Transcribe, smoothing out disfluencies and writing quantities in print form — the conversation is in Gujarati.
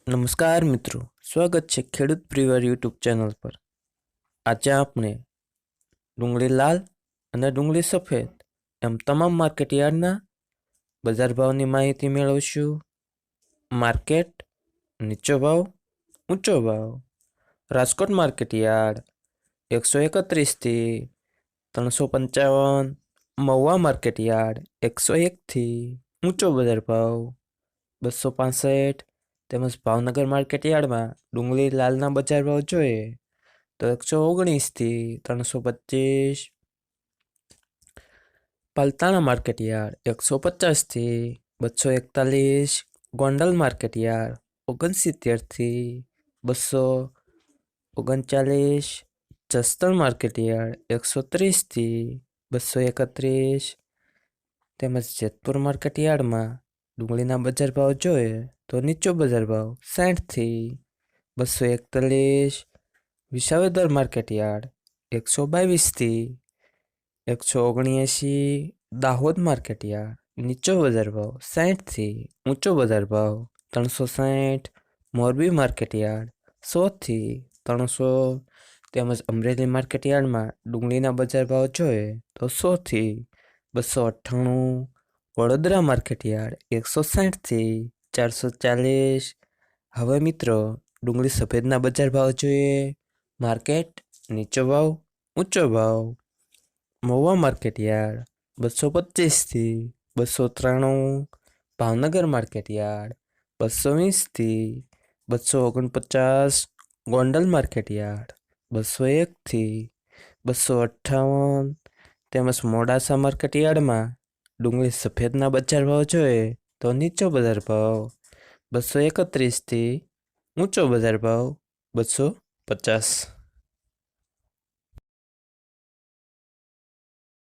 નમસ્કાર મિત્રો, સ્વાગત છે ખેડૂત પરિવાર યુટ્યુબ ચેનલ પર। આજે આપણે ડુંગળી લાલ અને ડુંગળી સફેદ એમ તમામ માર્કેટ યાર્ડના બજાર ભાવની માહિતી મેળવશું। માર્કેટ નીચો ભાવ ઊંચો ભાવ। રાજકોટ માર્કેટ યાર્ડ 131 થી 355। મહુવા માર્કેટ યાર્ડ 101 થી ઊંચો બજાર ભાવ 265। તેમજ ભાવનગર માર્કેટ યાર્ડમાં ડુંગળી લાલના બજાર ભાવ જોઈએ તો 119 થી 325। પાલતાણા માર્કેટ યાર્ડ 150 થી 241। ગોંડલ માર્કેટ યાર્ડ 69 થી 239। જસદણ માર્કેટ યાર્ડ 130 થી 231। તેમજ જેતપુર માર્કેટ યાર્ડમાં ડુંગળીના બજાર ભાવ જોઈએ તો નીચો બજાર ભાવ 60 થી 241। વિસાવદર માર્કેટ યાર્ડ 122 થી 179। દાહોદ માર્કેટ યાર્ડ નીચો બજાર ભાવ 60 થી ઊંચો બજાર ભાવ 360। મોરબી માર્કેટ યાર્ડ 100 થી 300। તેમજ અમરેલી માર્કેટ યાર્ડમાં ડુંગળીના બજાર ભાવ જોઈએ તો 100 થી 298। વડોદરા માર્કેટ યાર્ડ 160 થી 440। હવે મિત્રો ડુંગળી સફેદના બજાર ભાવ જોઈએ। માર્કેટ નીચો ભાવ ઊંચો ભાવ। મહુવા માર્કેટ યાર્ડ 225 થી 293। ભાવનગર માર્કેટ યાર્ડ 220 થી 249। ગોંડલ માર્કેટ યાર્ડ 201 થી 258। તેમજ મોડાસા માર્કેટ યાર્ડમાં ડુંગળી સફેદના બજાર ભાવ જોઈએ તો નીચો બજાર ભાવ 231 થી ઊંચો બજાર ભાવ 250।